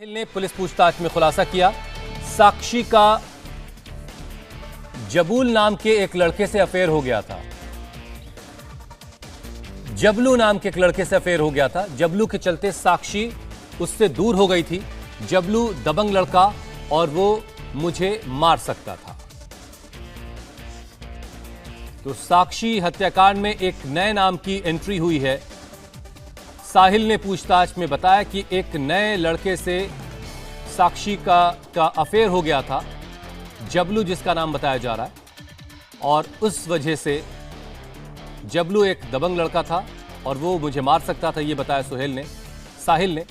साहिल ने पुलिस पूछताछ में खुलासा किया, साक्षी का जबूल नाम के एक लड़के से अफेयर हो गया था। जबलू नाम के एक लड़के से अफेयर हो गया था। जबलू के चलते साक्षी उससे दूर हो गई थी। जबलू दबंग लड़का और वो मुझे मार सकता था। तो साक्षी हत्याकांड में एक नए नाम की एंट्री हुई है। साहिल ने पूछताछ में बताया कि एक नए लड़के से साक्षी का अफेयर हो गया था, जबलू जिसका नाम बताया जा रहा है, और उस वजह से जबलू एक दबंग लड़का था और वो मुझे मार सकता था, ये बताया साहिल ने।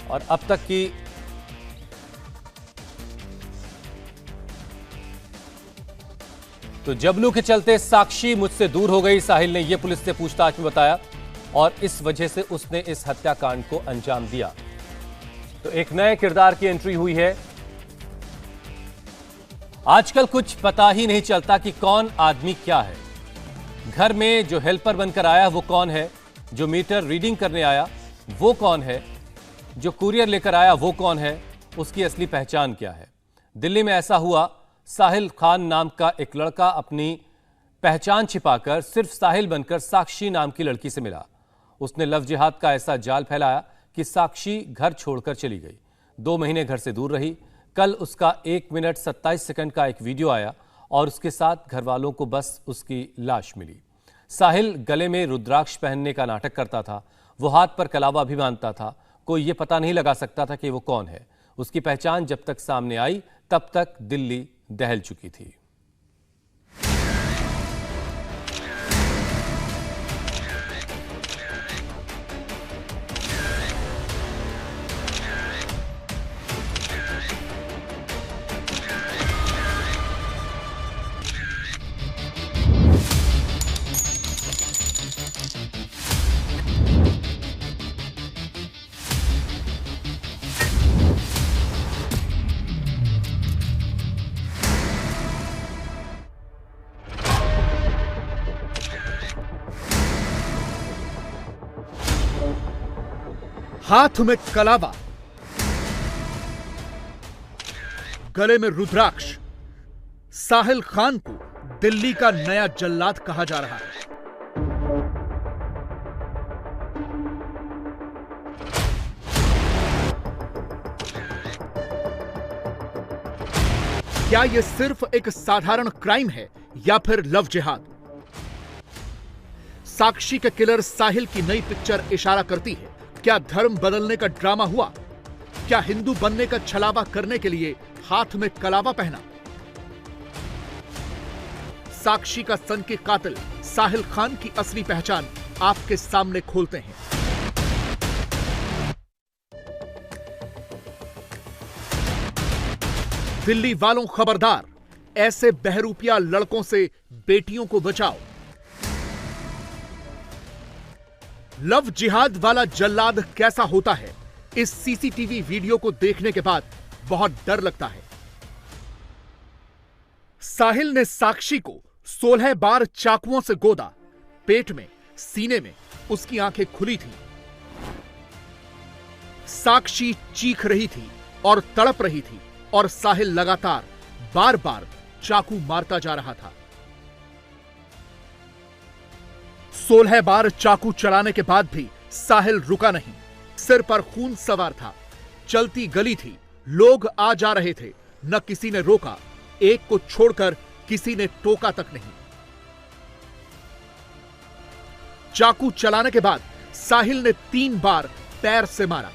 और अब तक की तो जबलू के चलते साक्षी मुझसे दूर हो गई, साहिल ने यह पुलिस से पूछताछ में बताया, और इस वजह से उसने इस हत्याकांड को अंजाम दिया। तो एक नए किरदार की एंट्री हुई है। आजकल कुछ पता ही नहीं चलता कि कौन आदमी क्या है। घर में जो हेल्पर बनकर आया वो कौन है, जो मीटर रीडिंग करने आया वो कौन है, जो कुरियर लेकर आया वो कौन है, उसकी असली पहचान क्या है। दिल्ली में ऐसा हुआ। साहिल खान नाम का एक लड़का अपनी पहचान छिपाकर सिर्फ साहिल बनकर साक्षी नाम की लड़की से मिला। उसने लव जिहाद का ऐसा जाल फैलाया कि साक्षी घर छोड़कर चली गई। 2 महीने घर से दूर रही। कल उसका 1 मिनट 27 सेकंड का एक वीडियो आया और उसके साथ घर वालों को बस उसकी लाश मिली। साहिल गले में रुद्राक्ष पहनने का नाटक करता था। वो हाथ पर कलावा भी बांधता था। कोई ये पता नहीं लगा सकता था कि वो कौन है। उसकी पहचान जब तक सामने आई तब तक दिल्ली दहल चुकी थी। हाथ में कलावा, गले में रुद्राक्ष, साहिल खान को दिल्ली का नया जल्लाद कहा जा रहा है। क्या यह सिर्फ एक साधारण क्राइम है या फिर लव जिहाद? साक्षी के किलर साहिल की नई पिक्चर इशारा करती है। क्या धर्म बदलने का ड्रामा हुआ? क्या हिंदू बनने का छलावा करने के लिए हाथ में कलावा पहना? साक्षी का सनकी कातिल साहिल खान की असली पहचान आपके सामने खोलते हैं। दिल्ली वालों खबरदार, ऐसे बहरूपिया लड़कों से बेटियों को बचाओ। लव जिहाद वाला जल्लाद कैसा होता है, इस सीसीटीवी वीडियो को देखने के बाद बहुत डर लगता है। साहिल ने साक्षी को 16 बार चाकुओं से गोदा। पेट में, सीने में उसकी आंखें खुली थी। साक्षी चीख रही थी और तड़प रही थी और साहिल लगातार बार बार चाकू मारता जा रहा था। 16 बार चाकू चलाने के बाद भी साहिल रुका नहीं। सिर पर खून सवार था। चलती गली थी, लोग आ जा रहे थे, न किसी ने रोका। एक को छोड़कर किसी ने टोका तक नहीं। चाकू चलाने के बाद साहिल ने 3 बार पैर से मारा।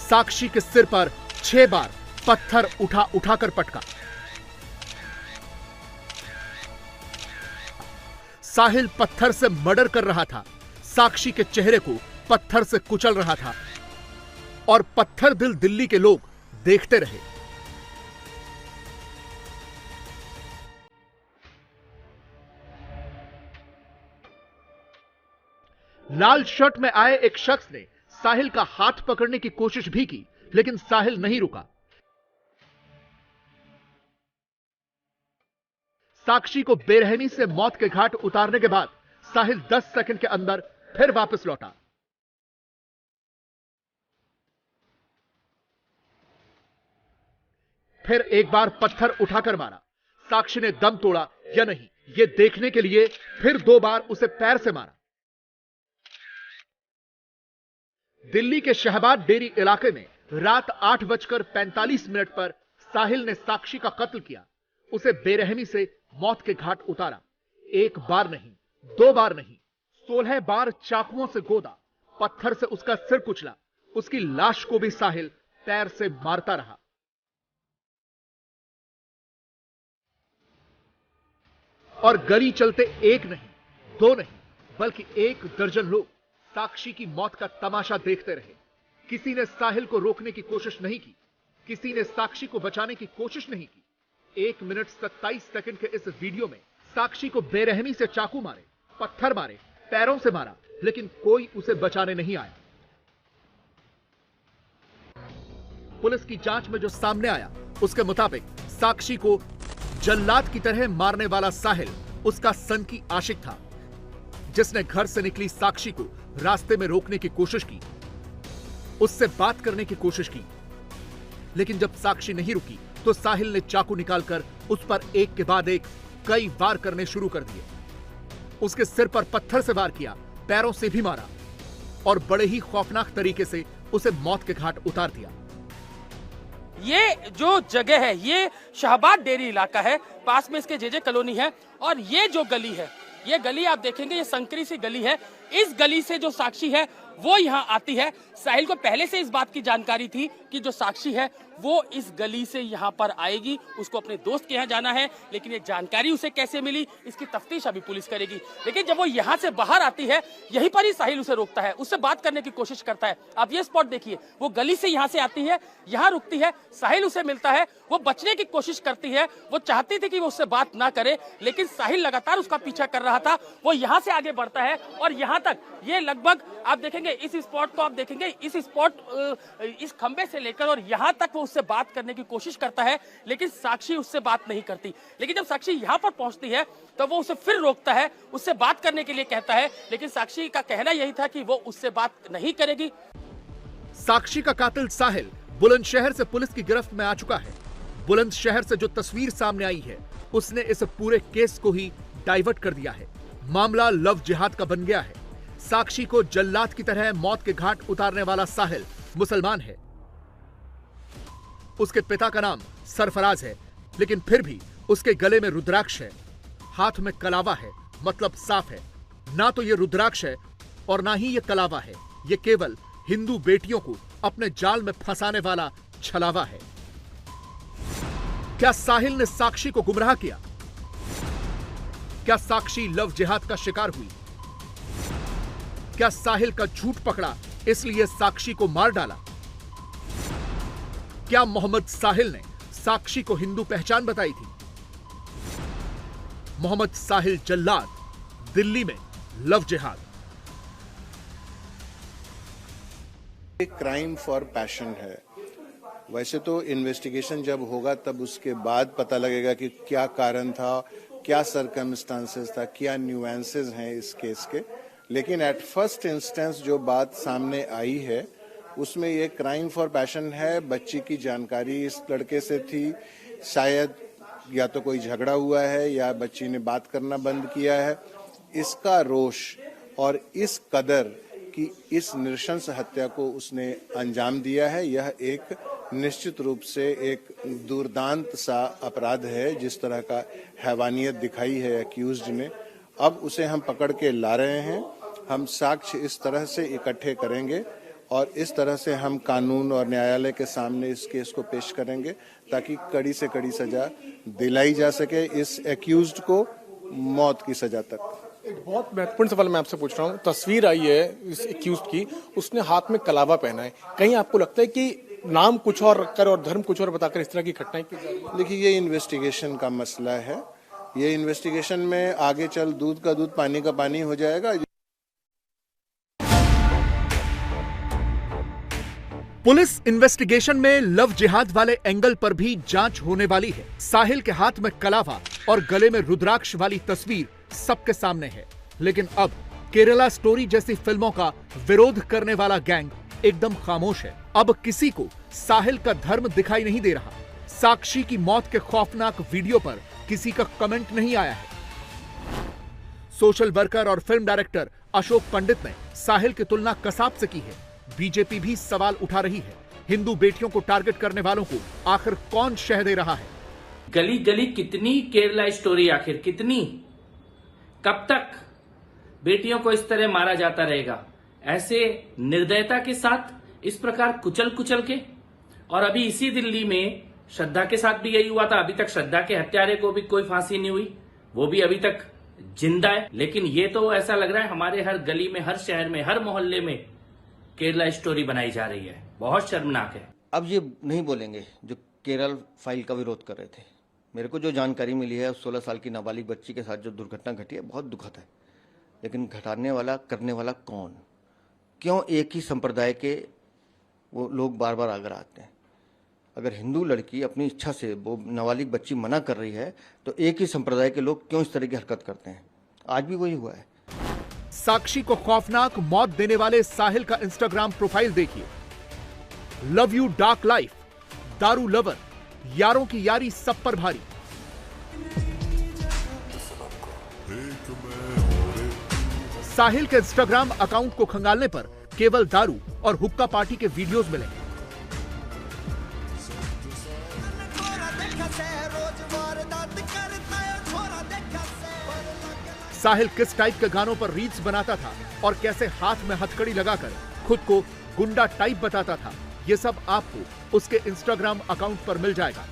साक्षी के सिर पर 6 बार पत्थर उठाकर पटका। साहिल पत्थर से मर्डर कर रहा था। साक्षी के चेहरे को पत्थर से कुचल रहा था और पत्थर दिल दिल्ली के लोग देखते रहे। लाल शर्ट में आए एक शख्स ने साहिल का हाथ पकड़ने की कोशिश भी की, लेकिन साहिल नहीं रुका। साक्षी को बेरहमी से मौत के घाट उतारने के बाद साहिल 10 सेकंड के अंदर फिर वापस लौटा। फिर एक बार पत्थर उठाकर मारा। साक्षी ने दम तोड़ा या नहीं, यह देखने के लिए फिर 2 बार उसे पैर से मारा। दिल्ली के शहबाद डेरी इलाके में रात 8:45 पर साहिल ने साक्षी का कत्ल किया। उसे बेरहमी से मौत के घाट उतारा। 1 बार नहीं, 2 बार नहीं, 16 बार चाकुओं से गोदा, पत्थर से उसका सिर कुचला। उसकी लाश को भी साहिल पैर से मारता रहा। और गली चलते 1 नहीं, 2 नहीं, बल्कि 1 दर्जन लोग साक्षी की मौत का तमाशा देखते रहे। किसी ने साहिल को रोकने की कोशिश नहीं की, किसी ने साक्षी को बचाने की कोशिश नहीं की। 1 मिनट 27 सेकंड के इस वीडियो में साक्षी को बेरहमी से चाकू मारे, पत्थर मारे, पैरों से मारा, लेकिन कोई उसे बचाने नहीं आया। पुलिस की जांच में जो सामने आया उसके मुताबिक साक्षी को जल्लाद की तरह मारने वाला साहिल उसका सनकी आशिक था, जिसने घर से निकली साक्षी को रास्ते में रोकने की कोशिश की, उससे बात करने की कोशिश की, लेकिन जब साक्षी नहीं रुकी तो साहिल ने चाकू निकालकर उस पर एक के बाद एक कई वार करने शुरू कर दिए। उसके सिर पर पत्थर से वार किया, पैरों से भी मारा और बड़े ही खौफनाक तरीके से उसे मौत के घाट उतार दिया। ये जो जगह है ये शहबाद डेरी इलाका है, पास में इसके जेजे कॉलोनी है। और ये जो गली है, ये गली आप देखेंगे ये संकरी सी गली है। इस गली से जो साक्षी है वो यहाँ आती है। साहिल को पहले से इस बात की जानकारी थी कि जो साक्षी है वो इस गली से यहाँ पर आएगी, उसको अपने दोस्त के यहाँ जाना है, लेकिन ये जानकारी उसे कैसे मिली इसकी तफ्तीश अभी पुलिस करेगी। लेकिन जब वो यहाँ से बाहर आती है, यहीं पर ही साहिल उसे रोकता है, उससे बात करने की कोशिश करता है। आप ये स्पॉट देखिए, वो गली से यहाँ से आती है, यहाँ रुकती है, साहिल उसे मिलता है, वो बचने की कोशिश करती है, वो चाहती थी कि वो उससे बात ना करे, लेकिन साहिल लगातार उसका पीछा कर रहा था। वो यहाँ से आगे बढ़ता है और यहाँ तक ये लगभग आप देखेंगे इस स्पॉट को, आप देखेंगे इस स्पॉट इस खंबे से लेकर और यहाँ तक वो उससे बात करने की कोशिश करता है, लेकिन साक्षी उससे बात नहीं करती। लेकिन जब साक्षी यहाँ पर पहुंचती है तो वो उसे फिर रोकता है, उससे बात करने के लिए कहता है, लेकिन साक्षी का कहना यही था कि वो उससे बात नहीं करेगी। साक्षी का कातिल साहिल बुलंदशहर से पुलिस की गिरफ्त में आ चुका है। बुलंदशहर से जो तस्वीर सामने आई है उसने इस पूरे केस को ही डाइवर्ट कर दिया है। मामला लव जिहाद का बन गया है। साक्षी को जल्लाद की तरह मौत के घाट उतारने वाला साहिल मुसलमान है। उसके पिता का नाम सरफराज है, लेकिन फिर भी उसके गले में रुद्राक्ष है, हाथ में कलावा है, मतलब साफ है। ना तो ये रुद्राक्ष है और ना ही ये कलावा है, ये केवल हिंदू बेटियों को अपने जाल में फंसाने वाला छलावा है। क्या साहिल ने साक्षी को गुमराह किया? क्या साक्षी लव जिहाद का शिकार हुई? क्या साहिल का झूठ पकड़ा इसलिए साक्षी को मार डाला? क्या मोहम्मद साहिल ने साक्षी को हिंदू पहचान बताई थी? मोहम्मद साहिल जल्लाद, दिल्ली में लव जिहाद। क्राइम फॉर पैशन है। वैसे तो इन्वेस्टिगेशन जब होगा तब उसके बाद पता लगेगा कि क्या कारण था, क्या सर्कमस्टांसेस था, क्या न्यूएंसेस हैं इस केस के। लेकिन एट फर्स्ट इंस्टेंस जो बात सामने आई है उसमें ये क्राइम फॉर पैशन है। बच्ची की जानकारी इस लड़के से थी, शायद या तो कोई झगड़ा हुआ है या बच्ची ने बात करना बंद किया है। इसका रोष और इस कदर कि इस नृशंस हत्या को उसने अंजाम दिया है, यह एक निश्चित रूप से एक दुर्दांत सा अपराध है। जिस तरह का हैवानियत दिखाई है एक्यूज्ड ने, अब उसे हम पकड़ के ला रहे हैं। हम साक्ष्य इस तरह से इकट्ठे करेंगे और इस तरह से हम कानून और न्यायालय के सामने इस केस को पेश करेंगे ताकि कड़ी से कड़ी सजा दिलाई जा सके इस एक्यूज्ड को, मौत की सजा तक। एक बहुत महत्वपूर्ण सवाल मैं आपसे पूछ रहा हूँ। तस्वीर आई है इस एक्यूज्ड की, उसने हाथ में कलावा पहना है। कहीं आपको लगता है कि नाम कुछ और रखकर और धर्म कुछ और बताकर इस तरह की घटनाएं की जा रही है? देखिए, ये इन्वेस्टिगेशन का मसला है। ये इन्वेस्टिगेशन में आगे चल दूध का दूध पानी का पानी हो जाएगा। पुलिस इन्वेस्टिगेशन में लव जिहाद वाले एंगल पर भी जांच होने वाली है। साहिल के हाथ में कलावा और गले में रुद्राक्ष वाली तस्वीर सबके सामने है, लेकिन अब केरला स्टोरी जैसी फिल्मों का विरोध करने वाला गैंग एकदम खामोश है। अब किसी को साहिल का धर्म दिखाई नहीं दे रहा। साक्षी की मौत के खौफनाक वीडियो पर किसी का कमेंट नहीं आया है। सोशल वर्कर और फिल्म डायरेक्टर अशोक पंडित ने साहिल की तुलना कसाब से की है। बीजेपी भी सवाल उठा रही है, हिंदू बेटियों को टारगेट करने वालों को आखिर कौन शह दे रहा है? गली गली कितनी केरला स्टोरी, आखिर कितनी, कब तक बेटियों को इस तरह मारा जाता रहेगा, ऐसे निर्दयता के साथ, इस प्रकार कुचल कुचल के। और अभी इसी दिल्ली में श्रद्धा के साथ भी यही हुआ था। अभी तक श्रद्धा के हत्यारे को भी कोई फांसी नहीं हुई, वो भी अभी तक जिंदा है। लेकिन ये तो ऐसा लग रहा है हमारे हर गली में, हर शहर में, हर मोहल्ले में केरला स्टोरी बनाई जा रही है। बहुत शर्मनाक है। अब ये नहीं बोलेंगे जो केरल फाइल का विरोध कर रहे थे। मेरे को जो जानकारी मिली है, 16 साल की नाबालिग बच्ची के साथ जो दुर्घटना घटी है, बहुत दुखद है। लेकिन घटाने वाला, करने वाला कौन? क्यों एक ही संप्रदाय के वो लोग बार बार आगे आते हैं? अगर हिंदू लड़की अपनी इच्छा से वो नाबालिग बच्ची मना कर रही है, तो एक ही संप्रदाय के लोग क्यों इस तरह की हरकत करते हैं? आज भी वही हुआ है। साक्षी को खौफनाक मौत देने वाले साहिल का इंस्टाग्राम प्रोफाइल देखिए। लव यू डार्क लाइफ, दारू लवर, यारों की यारी सब पर भारी। साहिल के इंस्टाग्राम अकाउंट को खंगालने पर केवल दारू और हुक्का पार्टी के वीडियोस मिले। साहिल किस टाइप के गानों पर रील्स बनाता था और कैसे हाथ में हथकड़ी लगाकर खुद को गुंडा टाइप बताता था, ये सब आपको उसके इंस्टाग्राम अकाउंट पर मिल जाएगा।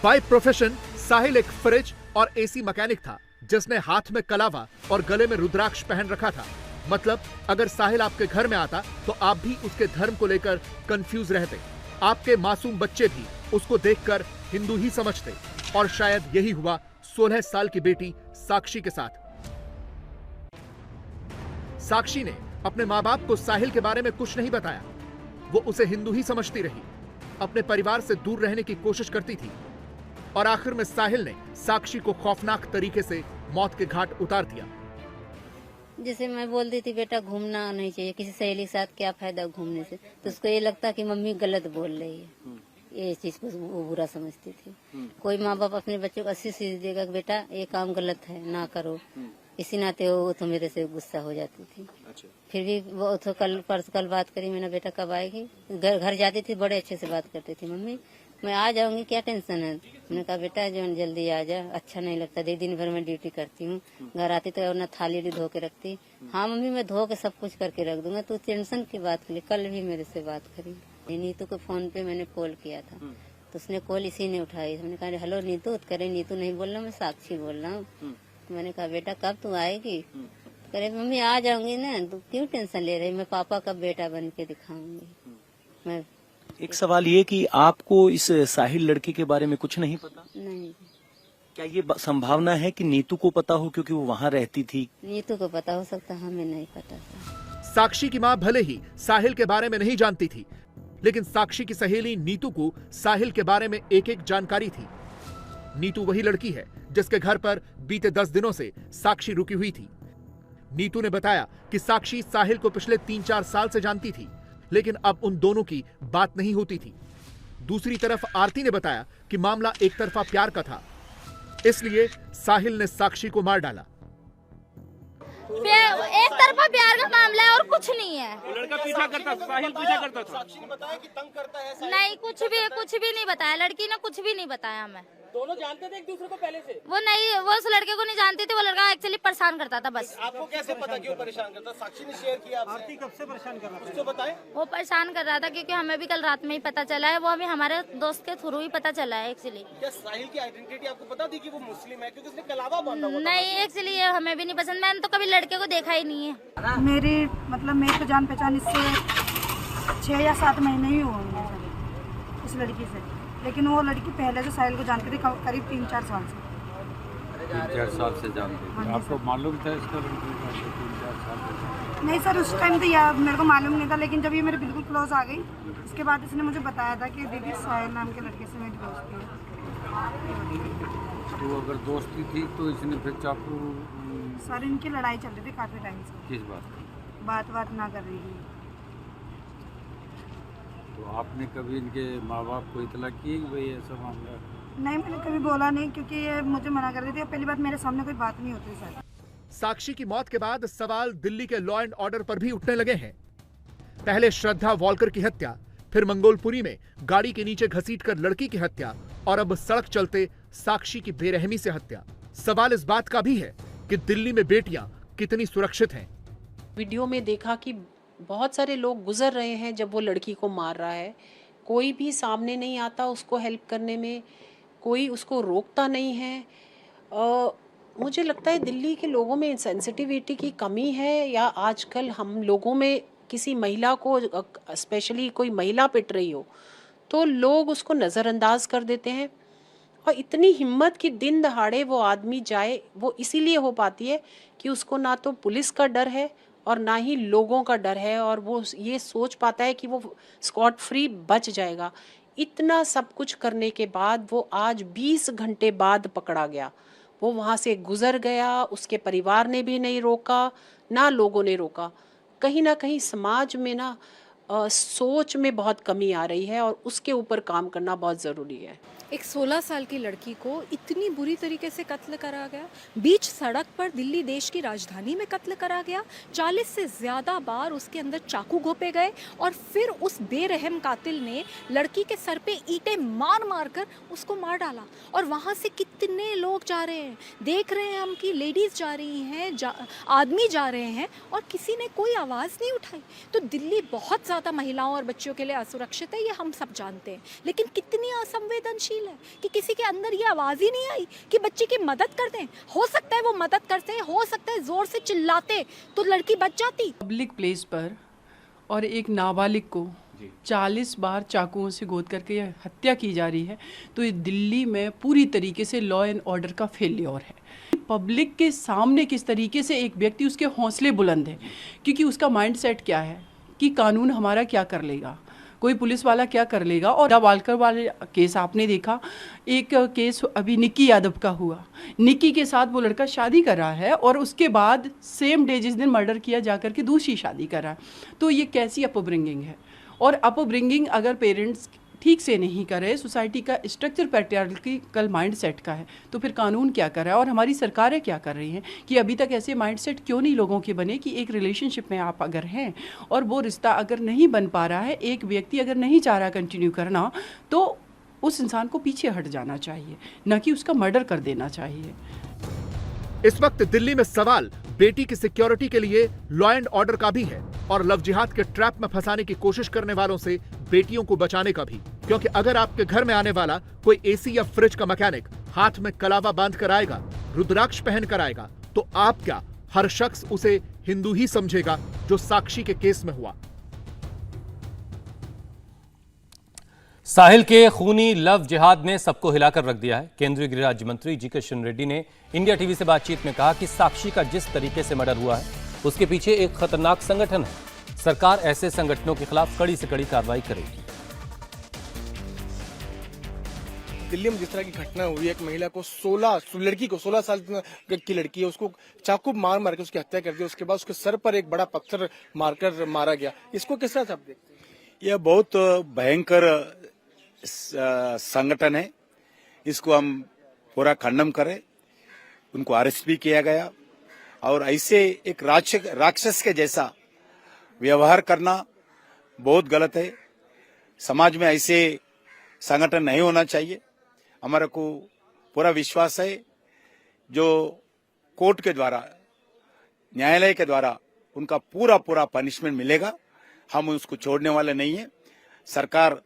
बाय प्रोफेशन साहिल एक फ्रिज और एसी मैकेनिक था, जिसने हाथ में कलावा और गले में रुद्राक्ष पहन रखा था। मतलब अगर साहिल आपके घर में आता तो आप भी उसके धर्म को लेकर कंफ्यूज रहते। आपके मासूम बच्चे भी उसको देखकर हिंदू ही समझते। और शायद यही हुआ 16 साल की बेटी साक्षी के साथ। साक्षी ने अपने मां बाप को साहिल के बारे में कुछ नहीं बताया। वो उसे हिंदू ही समझती रही, अपने परिवार से दूर रहने की कोशिश करती थी। और आखिर में साहिल ने साक्षी को खौफनाक तरीके से मौत के घाट उतार दिया। जैसे मैं बोलती थी बेटा घूमना नहीं चाहिए, किसी सहेली के साथ क्या फायदा घूमने से, तो उसको ये लगता कि मम्मी गलत बोल रही है। ये चीज को वो बुरा समझती थी। कोई माँ बाप अपने बच्चों को अच्छी सीख देगा कि बेटा ये काम गलत है, ना करो, इसी नाते वो तो मेरे से गुस्सा हो जाती थी। फिर भी वो तो कल बात करी, मैंने बेटा कब आएगी? घर जाती थी, बड़े अच्छे से बात करती थी, मम्मी मैं आ जाऊंगी, क्या टेंशन है? मैंने कहा बेटा जो जल्दी आ जा, अच्छा नहीं लगता, दिन भर मैं ड्यूटी करती हूँ, घर आती तो ना थाली भी धो के रखती। हाँ मम्मी मैं धो के सब कुछ करके रख दूंगा, तू टेंशन की बात के लिए। कल भी मेरे से बात करी। नीतू को फोन पे मैंने कॉल किया था, तो उसने कॉल इसी ने उठाई। मैंने कहा हेलो नीतू, करे नीतू नहीं बोल रहा, मैं साक्षी बोल रहा हूँ। तो मैंने कहा बेटा कब तू आएगी? करे मम्मी आ जाऊंगी ना, तू क्यों टेंशन ले रही, मैं पापा का बेटा बन के दिखाऊंगी। मैं एक सवाल ये कि आपको इस साहिल लड़की के बारे में कुछ नहीं पता? नहीं। क्या ये संभावना है कि नीतू को पता हो, क्योंकि वो वहाँ रहती थी? नीतू को पता हो सकता, हमें नहीं पता था। साक्षी की मां भले ही साहिल के बारे में नहीं जानती थी, लेकिन साक्षी की सहेली नीतू को साहिल के बारे में एक एक जानकारी थी। नीतू वही लड़की है जिसके घर पर बीते 10 दिनों से साक्षी रुकी हुई थी। नीतू ने बताया कि साक्षी साहिल को पिछले 3-4 साल से जानती थी, लेकिन अब उन दोनों की बात नहीं होती थी। दूसरी तरफ आरती ने बताया कि मामला एक तरफा प्यार का था, इसलिए साहिल ने साक्षी को मार डाला। एक तरफा प्यार का मामला है और कुछ नहीं है। लड़का पीछा करता था, साहिल पीछा करता था। साक्षी ने बताया कि तंग करता है। नहीं कुछ भी नहीं बताया, लड़की ने कुछ भी नहीं बताया हमें। दोनों जानते थे एक दूसरे को पहले से? वो नहीं, वो उस लड़के को नहीं जानती थी, वो लड़का एक्चुअली परेशान करता था बस। आपको कैसे पता क्यों परेशान करता? साक्षी ने शेयर किया आपसे। आरती कब से परेशान कर रहा था? उसको बताएं। वो परेशान कर रहा था क्योंकि हमें भी कल रात में ही पता चला है, वो अभी हमारे दोस्त के थ्रू ही पता चला है एक्चुअली। क्या साहिल की आइडेंटिटी आपको पता थी कि वो मुस्लिम है, क्योंकि उसने कलावा बांधा हुआ था? नहीं एक्चुअली ये हमें भी नहीं पसंद, मैंने तो कभी लड़के को देखा ही नहीं है। मेरी तो जान पहचान इससे 6 या 7 महीने ही हुए होंगे इस लड़की से, लेकिन वो लड़की पहले से साहिल को जानती थी, करीब 3-4 साल से। 3-4 साल से जानते थे। आपको मालूम था इसका लड़की का 3-4 साल से? नहीं सर, उस टाइम तो यार मेरे को मालूम नहीं था, लेकिन जब ये मेरे बिल्कुल क्लोज आ गई उसके बाद इसने मुझे बताया था कि दीदी साहिल नाम के लड़के से मेरी दोस्ती है। तो अगर दोस्ती थी तो इसने फिर चाकू? सर इनकी लड़ाई चल रही थी काफी टाइम से। किस बात? बात ना कर रही थी। तो आपने कभी इनके माँ बाप को इतला की कि भाई ऐसा मामला? नहीं, मैंने कभी बोला नहीं, क्योंकि ये मुझे मना कर रही थी। पहली बात, मेरे सामने कोई बात नहीं होती सर। साक्षी की मौत के बाद सवाल दिल्ली के लॉ एंड ऑर्डर पर भी उठने लगे हैं। पहले श्रद्धा वॉलकर की हत्या, फिर मंगोलपुरी में गाड़ी के नीचे घसीटकर लड़की की हत्या, और अब सड़क चलते साक्षी की बेरहमी से हत्या। सवाल इस बात का भी है कि दिल्ली में बेटियां कितनी सुरक्षित हैं। वीडियो में देखा कि बहुत सारे लोग गुजर रहे हैं जब वो लड़की को मार रहा है, कोई भी सामने नहीं आता उसको हेल्प करने में, कोई उसको रोकता नहीं है। मुझे लगता है दिल्ली के लोगों में सेंसिटिविटी की कमी है, या आजकल हम लोगों में किसी महिला को, स्पेशली कोई महिला पिट रही हो तो लोग उसको नज़रअंदाज कर देते हैं। और इतनी हिम्मत कि दिन दहाड़े वो आदमी जाए, वो इसीलिए हो पाती है कि उसको ना तो पुलिस का डर है और ना ही लोगों का डर है, और वो ये सोच पाता है कि वो स्कॉट फ्री बच जाएगा। इतना सब कुछ करने के बाद वो आज 20 घंटे बाद पकड़ा गया। वो वहाँ से गुजर गया, उसके परिवार ने भी नहीं रोका, ना लोगों ने रोका। कहीं ना कहीं समाज में ना सोच में बहुत कमी आ रही है, और उसके ऊपर काम करना बहुत ज़रूरी है। एक 16 साल की लड़की को इतनी बुरी तरीके से कत्ल करा गया, बीच सड़क पर दिल्ली देश की राजधानी में कत्ल करा गया। 40 से ज़्यादा बार उसके अंदर चाकू घोंपे गए, और फिर उस बेरहम कातिल ने लड़की के सर पे ईंटें मार मार कर उसको मार डाला। और वहाँ से कितने लोग जा रहे हैं, देख रहे हैं हम कि लेडीज़ जा रही हैं, आदमी जा रहे हैं, और किसी ने कोई आवाज़ नहीं उठाई। तो दिल्ली बहुत ज़्यादा महिलाओं और बच्चों के लिए असुरक्षित है, ये हम सब जानते हैं, लेकिन कितनी असंवेदनशील है कि किसी के अंदर ये आवाज ही नहीं आई कि बच्चे की मदद कर दें। हो सकता है वो मदद करते, हो सकता है जोर से चिल्लाते तो लड़की बच जाती। पब्लिक प्लेस पर और एक नाबालिग को 40 बार चाकुओं से गोद करके हत्या की जा रही है, तो ये दिल्ली में पूरी तरीके से लॉ एंड ऑर्डर का फेल्योर है। पब्लिक के सामने किस तरीके से एक व्यक्ति, उसके हौसले बुलंद है, क्योंकि उसका माइंडसेट क्या है कि कानून हमारा क्या कर लेगा, कोई पुलिस वाला क्या कर लेगा। और वालकर वाले केस आपने देखा, एक केस अभी निक्की यादव का हुआ, निक्की के साथ वो लड़का शादी कर रहा है और उसके बाद सेम डे जिस दिन मर्डर किया जाकर के दूसरी शादी कर रहा है। तो ये कैसी अपब्रिंगिंग है? और अपब्रिंगिंग अगर पेरेंट्स ठीक से नहीं कर रहे, सोसाइटी का स्ट्रक्चर पैट्रियार्कल माइंडसेट का है, तो फिर कानून क्या कर रहा है और हमारी सरकारें क्या कर रही हैं कि अभी तक ऐसे माइंडसेट क्यों नहीं लोगों के बने कि एक रिलेशनशिप में आप अगर हैं और वो रिश्ता अगर नहीं बन पा रहा है, एक व्यक्ति अगर नहीं चाह रहा कंटिन्यू करना, तो उस इंसान को पीछे हट जाना चाहिए, न कि उसका मर्डर कर देना चाहिए। इस वक्त दिल्ली में सवाल बेटी की सिक्योरिटी के लिए लॉ एंड ऑर्डर का भी है और लव जिहाद के ट्रैप में फंसाने की कोशिश करने वालों से बेटियों को बचाने का भी। क्योंकि अगर आपके घर में आने वाला कोई एसी या फ्रिज का मैकेनिक हाथ में कलावा बांध कर आएगा, रुद्राक्ष पहन कर आएगा, तो आप क्या, हर शख्स उसे हिंदू ही समझेगा, जो साक्षी के केस में हुआ। साहिल के खूनी लव जिहाद ने सबको हिलाकर रख दिया है। केंद्रीय गृह राज्य मंत्री जी किशन रेड्डी ने इंडिया टीवी से बातचीत में कहा कि साक्षी का जिस तरीके से मर्डर हुआ है उसके पीछे एक खतरनाक संगठन है। सरकार ऐसे संगठनों के खिलाफ कड़ी से कड़ी कार्रवाई करेगी। दिल्ली में जिस तरह की घटना हुई, एक महिला को 16 साल की लड़की है, उसको चाकू मार के उसकी हत्या कर दी, उसके बाद उसके सर पर एक बड़ा पत्थर मारकर मारा गया। इसको किस तरह से आप देखते हैं? यह बहुत भयंकर संगठन है, इसको हम पूरा खंडन करें। उनको अरेस्ट भी किया गया और ऐसे एक राक्षस के जैसा व्यवहार करना बहुत गलत है। समाज में ऐसे संगठन नहीं होना चाहिए। हमारे को पूरा विश्वास है जो कोर्ट के द्वारा, न्यायालय के द्वारा उनका पूरा पनिशमेंट मिलेगा। हम उसको छोड़ने वाले नहीं है। सरकार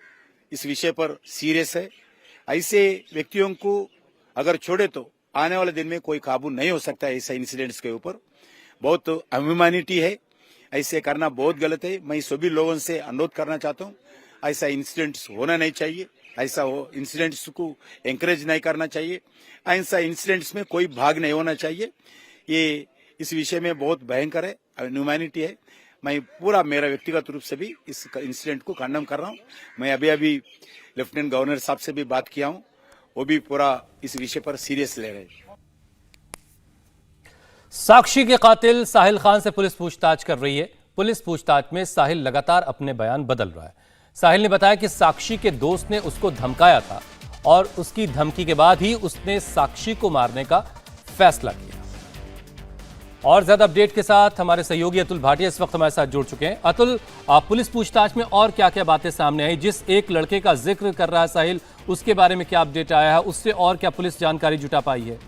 इस विषय पर सीरियस है। ऐसे व्यक्तियों को अगर छोड़े तो आने वाले दिन में कोई काबू नहीं हो सकता है। ऐसे इंसिडेंट्स के ऊपर बहुत अह्यूमैनिटी है, ऐसे करना बहुत गलत है। मैं सभी लोगों से अनुरोध करना चाहता हूँ, ऐसा इंसिडेंट्स होना नहीं चाहिए। ऐसा हो इंसिडेंट्स को एंकरेज नहीं करना चाहिए। ऐसा इंसिडेंट्स में कोई भाग नहीं होना चाहिए। ये इस विषय में बहुत भयंकर है, ह्यूमैनिटी है। मैं पूरा मेरा व्यक्तिगत रूप से भी इस इंसिडेंट को कंडेम कर रहा हूँ। मैं अभी लेफ्टिनेंट गवर्नर साहब से भी बात किया हूँ, वो भी पूरा इस विषय पर सीरियस ले रहे हैं। साक्षी के कातिल साहिल खान से पुलिस पूछताछ कर रही है। पुलिस पूछताछ में साहिल लगातार अपने बयान बदल रहा है। साहिल ने बताया कि साक्षी के दोस्त ने उसको धमकाया था और उसकी धमकी के बाद ही उसने साक्षी को मारने का फैसला किया। और ज्यादा अपडेट के साथ हमारे सहयोगी अतुल भाटिया इस वक्त हमारे साथ जुड़ चुके हैं। अतुल, पुलिस पूछताछ में और क्या क्या बातें सामने आई? जिस एक लड़के का जिक्र कर रहा है साहिल, उसके बारे में क्या अपडेट आया है? उससे और क्या पुलिस जानकारी जुटा पाई है?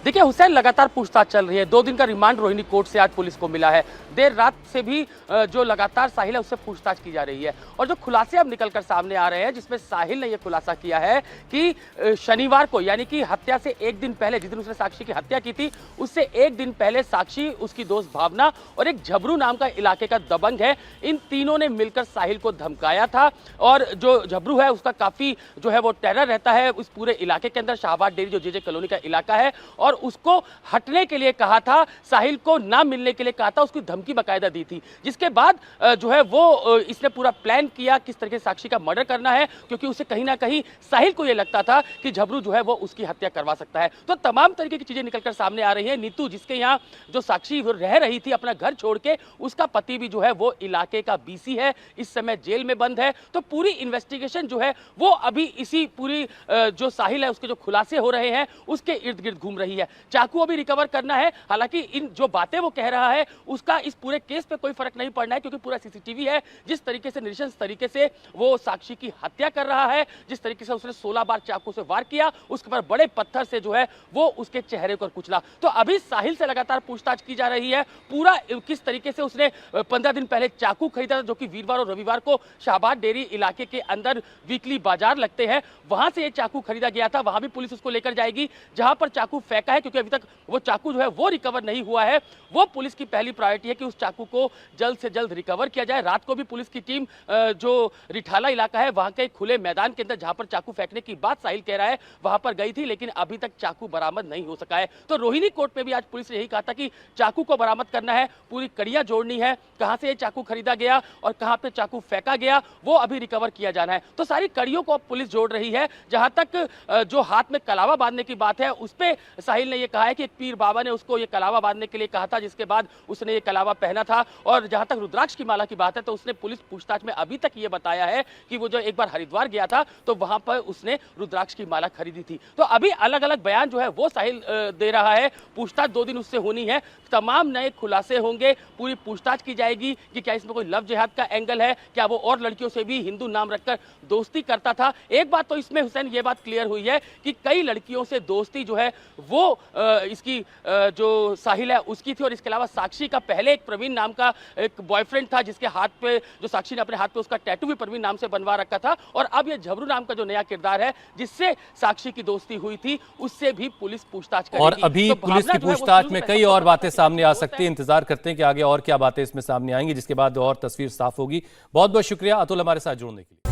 देखिए हुसैन, लगातार पूछताछ चल रही है। 2 दिन का रिमांड रोहिणी कोर्ट से आज पुलिस को मिला है। देर रात से भी जो लगातार साहिल है उससे पूछताछ की जा रही है और जो खुलासे अब निकलकर सामने आ रहे हैं, जिसमें साहिल ने यह खुलासा किया है कि शनिवार को, यानी कि हत्या से एक दिन पहले, जिस दिन उसने साक्षी की हत्या की थी, उससे एक दिन पहले साक्षी, उसकी दोस्त भावना और एक झबरू नाम का इलाके का दबंग है, इन तीनों ने मिलकर साहिल को धमकाया था। और जो झबरू है उसका काफी जो है वो टेरर रहता है उस पूरे इलाके के अंदर। शाहबाद डेरी जो जेजे कॉलोनी का इलाका है, और उसको हटने के लिए कहा था, साहिल को ना मिलने के लिए कहा था, उसकी धमकी बकायदा दी थी। जिसके बाद जो है वो इसने पूरा प्लान किया किस तरीके से साक्षी का मर्डर करना है, क्योंकि उसे कहीं ना कहीं साहिल को यह लगता था कि झबरू जो है वो उसकी हत्या करवा सकता है। तो तमाम तरीके की चीजें निकलकर सामने आ रही है। नीतू, जिसके यहाँ जो साक्षी रह रही थी अपना घर छोड़ के, उसका पति भी जो है वो इलाके का बीसी है, इस समय जेल में बंद है। तो पूरी इन्वेस्टिगेशन जो है वो अभी इसी पूरी जो साहिल है उसके जो खुलासे हो रहे हैं उसके इर्द गिर्द घूम रही है। चाकू अभी रिकवर करना है। हालांकि इन जो बातें वो कह रहा है उसका इस पूरे केस पे कोई फर्क नहीं पड़ना है, क्योंकि पूरा सीसीटीवी है। जिस तरीके से निरीक्षण तरीके से वो साक्षी की हत्या कर रहा है, जिस तरीके से उसने 16 बार चाकू से वार किया, उसके बाद बड़े पत्थर से जो है वो उसके चेहरे पर कुचला। तो अभी साहिल से लगातार पूछताछ की जा रही है। पूरा किस तरीके से उसने 15 दिन पहले चाकू खरीदा था, जो कि वीरवार और रविवार को शाहबाद डेरी इलाके के अंदर वीकली बाजार लगते हैं, वहां से ये चाकू खरीदा गया था। वहां भी पुलिस उसको लेकर जाएगी जहां पर चाकू फेंका है, क्योंकि अभी तक वो चाकू जो है वो रिकवर नहीं हुआ है। वो पुलिस की पहली प्रायोरिटी है कि उस चाकू को जल्द से जल्द रिकवर किया जाए। रात को भी पुलिस की टीम जो रिठाला इलाका है वहां के खुले मैदान के अंदर जहां पर चाकू फेंकने की बात साहिल कह रहा है वहां पर गई थी, लेकिन अभी तक चाकू बरामद नहीं हो सका है। तो रोहिणी कोर्ट में भी आज पुलिस ने यही कहा था कि चाकू को बरामद करना है, पूरी कड़ियां जोड़नी है, कहां से ये चाकू खरीदा गया और कहां पे चाकू फेंका गया वो अभी रिकवर किया जाना है। तो सारी कड़ियों को अब पुलिस जोड़ रही है। जहां तक जो हाथ में कलावा बांधने की बात है उस पे साहिल ने यह कहा है कि एक पीर बाबा ने उसको ये कलावा बांधने के लिए कहा था, जिसके बाद उसने ये कलावा पहना था। और जहां तक रुद्राक्ष की माला की बात है तो उसने पुलिस पूछताछ में अभी तक ये बताया है कि वो जो एक बार हरिद्वार गया था तो वहां पर उसने रुद्राक्ष की माला खरीदी थी। तो अभी अलग अलग बयान जो है वो साहिल दे रहा है। पूछताछ 2 दिन उससे होनी है, तमाम नए खुलासे होंगे, पूरी पूछताछ की जाएगी कि क्या इसमें कोई लव जिहाद का एंगल है, क्या वो और लड़कियों से भी हिंदू नाम रखकर दोस्ती करता था। एक बात तो इसमें हुसैन ये बात क्लियर हुई है कि कई लड़कियों से दोस्ती जो है वो इसकी जो साहिल है उसकी थी। और इसके अलावा साक्षी का पहले एक प्रवीण नाम का एक बॉयफ्रेंड था, जिसके हाथ पे जो साक्षी ने अपने हाथ पे उसका टैटू भी प्रवीण नाम से बनवा रखा था। और अब ये झबरू नाम का जो नया किरदार है जिससे साक्षी की दोस्ती हुई थी, उससे भी पुलिस पूछताछ करेगी। और अभी तो पुलिस की पूछताछ में कई और बातें सामने आ सकती है। इंतजार करते हैं कि आगे और क्या बातें इसमें सामने आएंगी, जिसके बाद और तस्वीर साफ होगी। बहुत बहुत शुक्रिया अतुल हमारे साथ जुड़ने के लिए।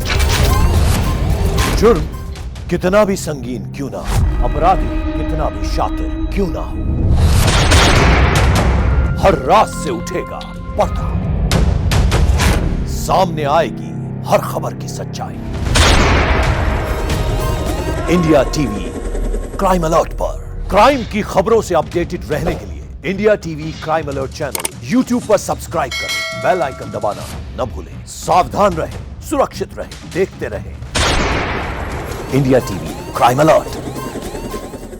जुर्म कितना भी संगीन क्यों ना हो, अपराधी कितना भी शातिर क्यों ना हो, हर रात से उठेगा पर्दा, सामने आएगी हर खबर की सच्चाई। इंडिया टीवी क्राइम अलर्ट पर क्राइम की खबरों से अपडेटेड रहने के लिए India TV crime alert channel YouTube पर सब्सक्राइब करें, बेल आइकन दबाना न भूलें। सावधान रहें, सुरक्षित रहें, देखते रहें इंडिया टीवी क्राइम अलर्ट।